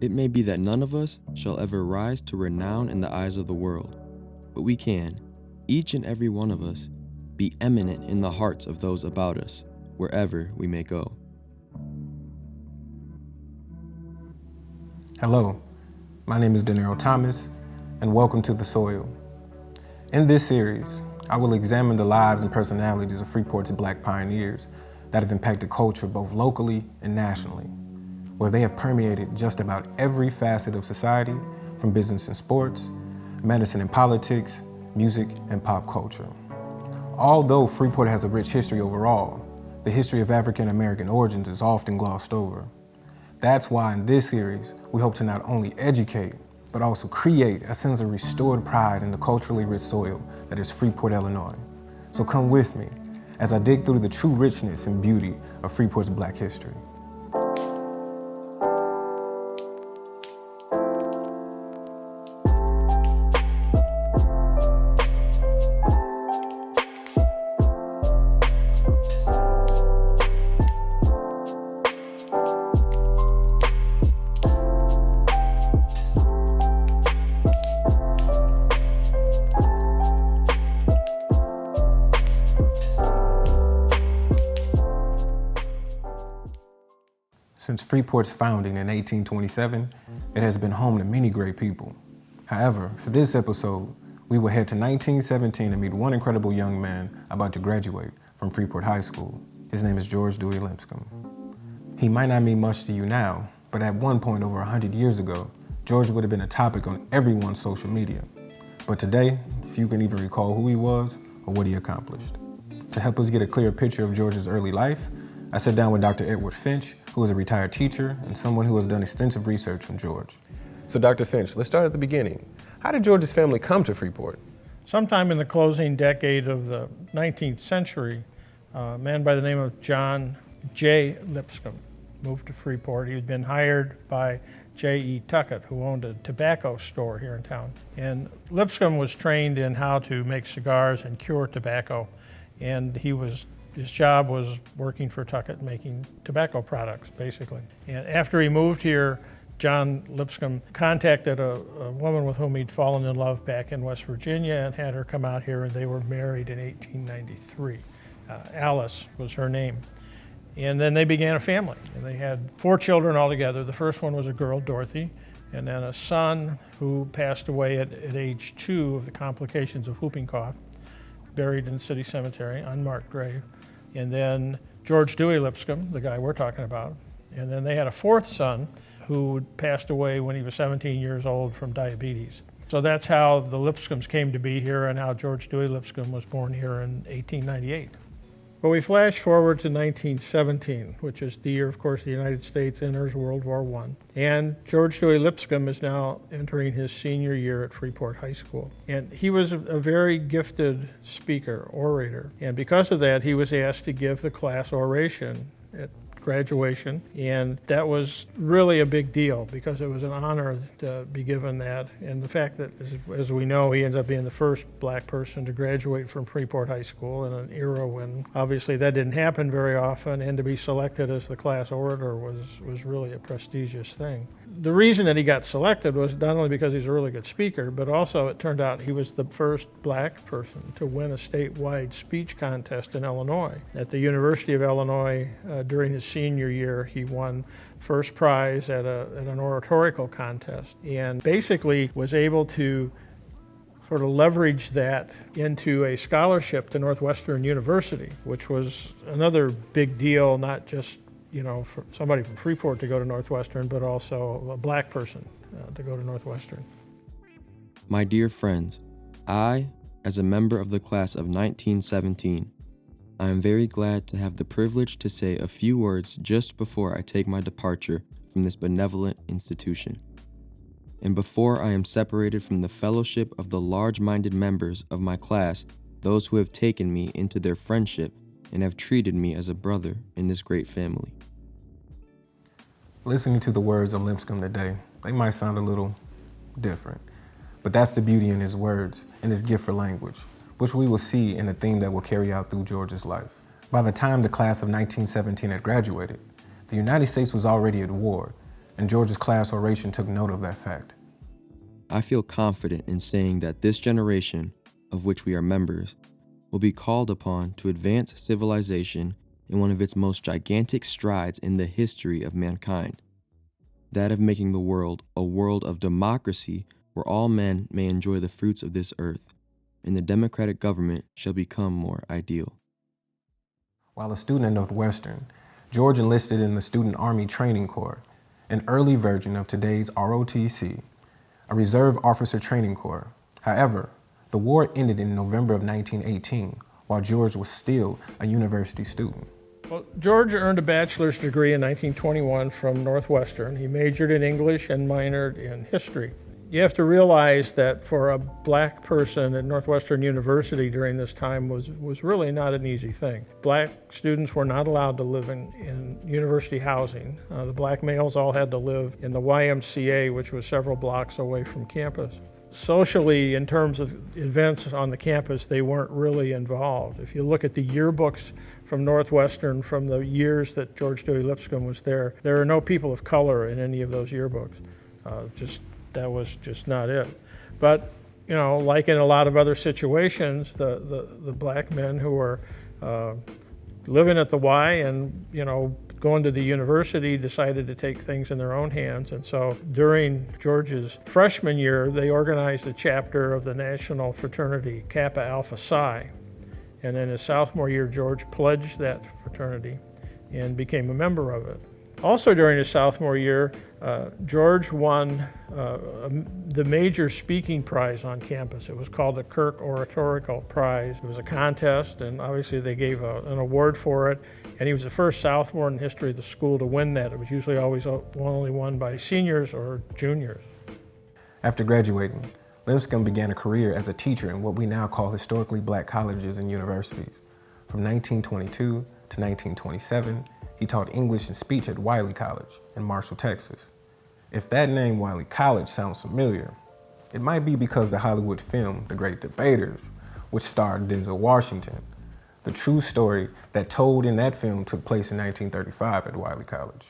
It may be that none of us shall ever rise to renown in the eyes of the world, but we can, each and every one of us, be eminent in the hearts of those about us, wherever we may go. Hello, my name is Denero Thomas, and welcome to The Soil. In this series, I will examine the lives and personalities of Freeport's Black pioneers that have impacted culture both locally and nationally, where they have permeated just about every facet of society, from business and sports, medicine and politics, music and pop culture. Although Freeport has a rich history overall, the history of African American origins is often glossed over. That's why in this series, we hope to not only educate, but also create a sense of restored pride in the culturally rich soil that is Freeport, Illinois. So come with me as I dig through the true richness and beauty of Freeport's Black history. Since Freeport's founding in 1827, it has been home to many great people. However, for this episode, we will head to 1917 and meet one incredible young man about to graduate from Freeport High School. His name is George Dewey Lipscomb. He might not mean much to you now, but at one point over 100 years ago, George would have been a topic on everyone's social media. But today, few can even recall who he was or what he accomplished. To help us get a clearer picture of George's early life, I sat down with Dr. Edward Finch, who is a retired teacher and someone who has done extensive research on George. So Dr. Finch, let's start at the beginning. How did George's family come to Freeport? Sometime in the closing decade of the 19th century, a man by the name of John J. Lipscomb moved to Freeport. He had been hired by J.E. Tuckett, who owned a tobacco store here in town. And Lipscomb was trained in how to make cigars and cure tobacco, and his job was working for Tuckett, making tobacco products, basically. And after he moved here, John Lipscomb contacted a woman with whom he'd fallen in love back in West Virginia and had her come out here, and they were married in 1893. Alice was her name. And then they began a family, and they had 4 children altogether. The first one was a girl, Dorothy, and then a son who passed away at age 2 of the complications of whooping cough, buried in City Cemetery, unmarked grave. And then George Dewey Lipscomb, the guy we're talking about. And then they had a 4th son who passed away when he was 17 years old from diabetes. So that's how the Lipscombs came to be here and how George Dewey Lipscomb was born here in 1898. But we flash forward to 1917, which is the year, of course, the United States enters World War I. And George Dewey Lipscomb is now entering his senior year at Freeport High School. And he was a very gifted speaker, orator. And because of that, he was asked to give the class oration at graduation. And that was really a big deal because it was an honor to be given that. And the fact that, as we know, he ends up being the first Black person to graduate from Freeport High School in an era when obviously that didn't happen very often, and to be selected as the class orator was really a prestigious thing. The reason that he got selected was not only because he's a really good speaker, but also it turned out he was the first Black person to win a statewide speech contest in Illinois. At the University of Illinois, during his senior year, he won first prize at an oratorical contest, and basically was able to sort of leverage that into a scholarship to Northwestern University, which was another big deal, not just for somebody from Freeport to go to Northwestern, but also a Black person to go to Northwestern. My dear friends, I, as a member of the class of 1917, I am very glad to have the privilege to say a few words just before I take my departure from this benevolent institution, and before I am separated from the fellowship of the large-minded members of my class, those who have taken me into their friendship and have treated me as a brother in this great family. Listening to the words of Lipscomb today, they might sound a little different, but that's the beauty in his words and his gift for language, which we will see in the theme that will carry out through George's life. By the time the class of 1917 had graduated, the United States was already at war, and George's class oration took note of that fact. I feel confident in saying that this generation, of which we are members, will be called upon to advance civilization in one of its most gigantic strides in the history of mankind, that of making the world a world of democracy where all men may enjoy the fruits of this earth, and the democratic government shall become more ideal. While a student at Northwestern, George enlisted in the Student Army Training Corps, an early version of today's ROTC, a Reserve Officer Training Corps. However, the war ended in November of 1918, while George was still a university student. Well, George earned a bachelor's degree in 1921 from Northwestern. He majored in English and minored in history. You have to realize that for a black person at Northwestern University during this time was really not an easy thing. Black students were not allowed to live in university housing. The black males all had to live in the YMCA, which was several blocks away from campus. Socially, in terms of events on the campus, they weren't really involved. If you look at the yearbooks from Northwestern from the years that George Dewey Lipscomb was there are no people of color in any of those yearbooks. That was just not it. But, you know, like in a lot of other situations, the black men who were living at the Y and, you know, going to the university decided to take things in their own hands. And so during George's freshman year, they organized a chapter of the national fraternity, Kappa Alpha Psi. And then his sophomore year, George pledged that fraternity and became a member of it. Also during his sophomore year, George won the major speaking prize on campus. It was called the Kirk Oratorical Prize. It was a contest, and obviously they gave an award for it. And he was the first sophomore in the history of the school to win that. It was usually always only won by seniors or juniors. After graduating, Lipscomb began a career as a teacher in what we now call historically black colleges and universities. From 1922 to 1927, he taught English and speech at Wiley College in Marshall, Texas. If that name Wiley College sounds familiar, it might be because the Hollywood film, The Great Debaters, which starred Denzel Washington. The true story that told in that film took place in 1935 at Wiley College.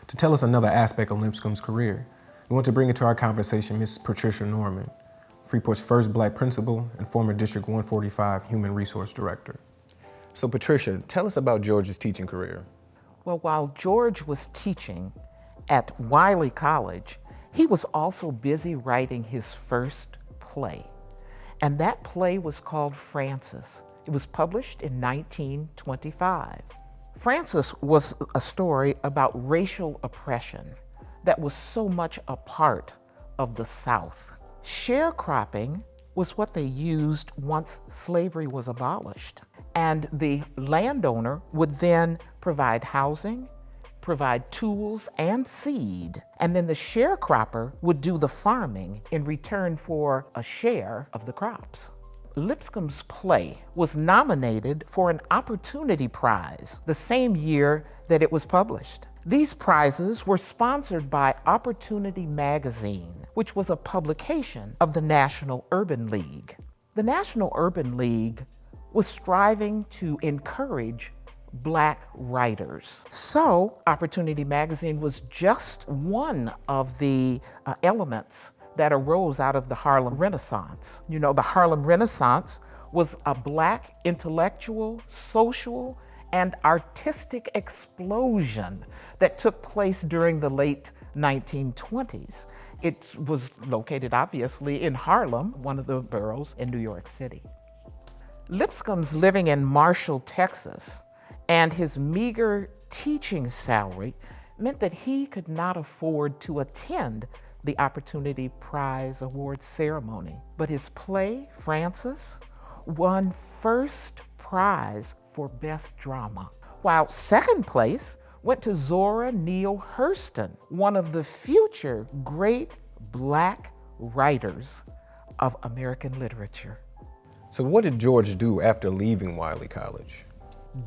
To tell us another aspect of Lipscomb's career, we want to bring into our conversation Ms. Patricia Norman, Freeport's first black principal and former District 145 Human Resource Director. So Patricia, tell us about George's teaching career. Well, while George was teaching at Wiley College, he was also busy writing his first play. And that play was called Francis. It was published in 1925. Francis was a story about racial oppression that was so much a part of the South. Sharecropping was what they used once slavery was abolished. And the landowner would then provide housing, provide tools and seed, and then the sharecropper would do the farming in return for a share of the crops. Lipscomb's play was nominated for an Opportunity Prize the same year that it was published. These prizes were sponsored by Opportunity Magazine, which was a publication of the National Urban League. The National Urban League was striving to encourage black writers. So Opportunity Magazine was just one of the elements that arose out of the Harlem Renaissance. You know, the Harlem Renaissance was a black intellectual, social, and artistic explosion that took place during the late 1920s. It was located, obviously, in Harlem, one of the boroughs in New York City. Lipscomb's living in Marshall, Texas, and his meager teaching salary meant that he could not afford to attend the Opportunity Prize Award ceremony. But his play, Francis, won first prize for Best Drama, while second place went to Zora Neale Hurston, one of the future great black writers of American literature. So what did George do after leaving Wiley College?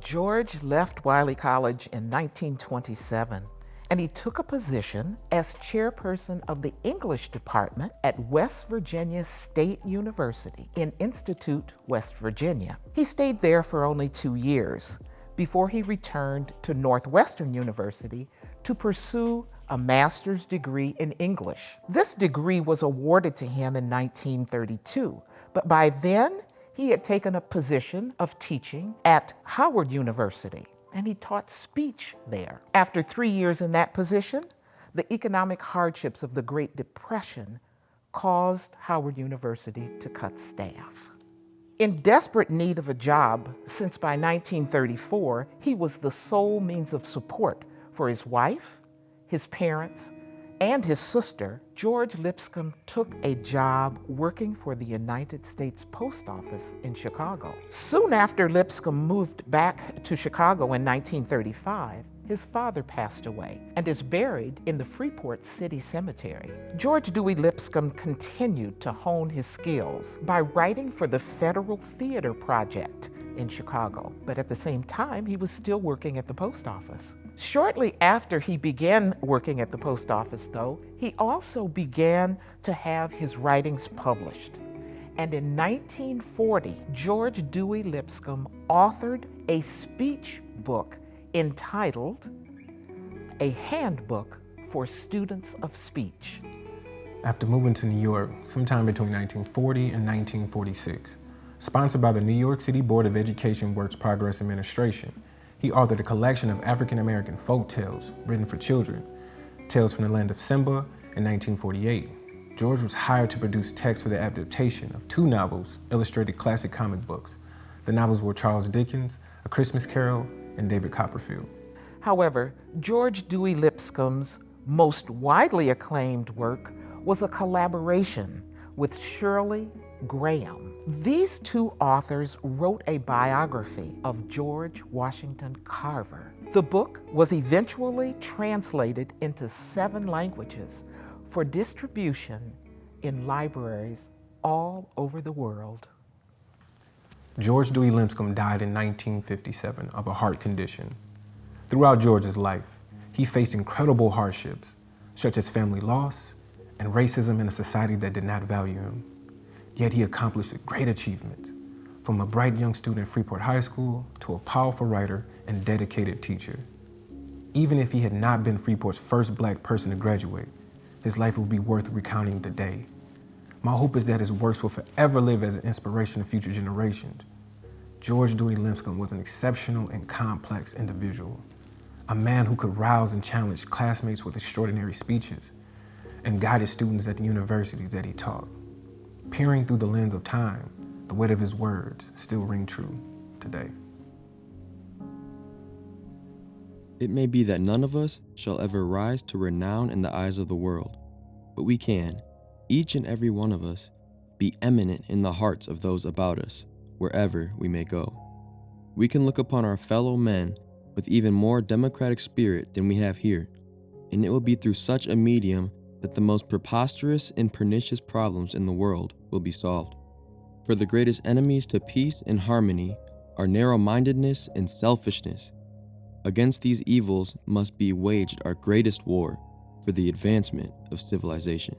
George left Wiley College in 1927, and he took a position as chairperson of the English department at West Virginia State University in Institute, West Virginia. He stayed there for only 2 years before he returned to Northwestern University to pursue a master's degree in English. This degree was awarded to him in 1932, but by then he had taken a position of teaching at Howard University, and he taught speech there. After 3 years in that position, the economic hardships of the Great Depression caused Howard University to cut staff. In desperate need of a job, since by 1934 he was the sole means of support for his wife, his parents, and his sister, George Lipscomb took a job working for the United States Post Office in Chicago. Soon after Lipscomb moved back to Chicago in 1935, his father passed away and is buried in the Freeport City Cemetery. George Dewey Lipscomb continued to hone his skills by writing for the Federal Theater Project in Chicago, but at the same time, he was still working at the post office. Shortly after he began working at the post office, though, he also began to have his writings published. And in 1940, George Dewey Lipscomb authored a speech book entitled A Handbook for Students of Speech. After moving to New York sometime between 1940 and 1946, sponsored by the New York City Board of Education Works Progress Administration, he authored a collection of African-American folk tales written for children, Tales from the Land of Simba in 1948. George was hired to produce text for the adaptation of 2 novels, illustrated classic comic books. The novels were Charles Dickens' A Christmas Carol and David Copperfield. However, George Dewey Lipscomb's most widely acclaimed work was a collaboration with Shirley Graham. These 2 authors wrote a biography of George Washington Carver. The book was eventually translated into 7 languages for distribution in libraries all over the world. George Dewey Lipscomb died in 1957 of a heart condition. Throughout George's life, he faced incredible hardships, such as family loss and racism in a society that did not value him. Yet he accomplished great achievements, from a bright young student at Freeport High School to a powerful writer and dedicated teacher. Even if he had not been Freeport's first Black person to graduate, his life would be worth recounting today. My hope is that his works will forever live as an inspiration to future generations. George Dewey Lipscomb was an exceptional and complex individual, a man who could rouse and challenge classmates with extraordinary speeches, and guided students at the universities that he taught. Peering through the lens of time, the weight of his words still ring true today. It may be that none of us shall ever rise to renown in the eyes of the world, but we can, each and every one of us, be eminent in the hearts of those about us, wherever we may go. We can look upon our fellow men with even more democratic spirit than we have here, and it will be through such a medium that the most preposterous and pernicious problems in the world will be solved. For the greatest enemies to peace and harmony are narrow-mindedness and selfishness. Against these evils must be waged our greatest war for the advancement of civilization.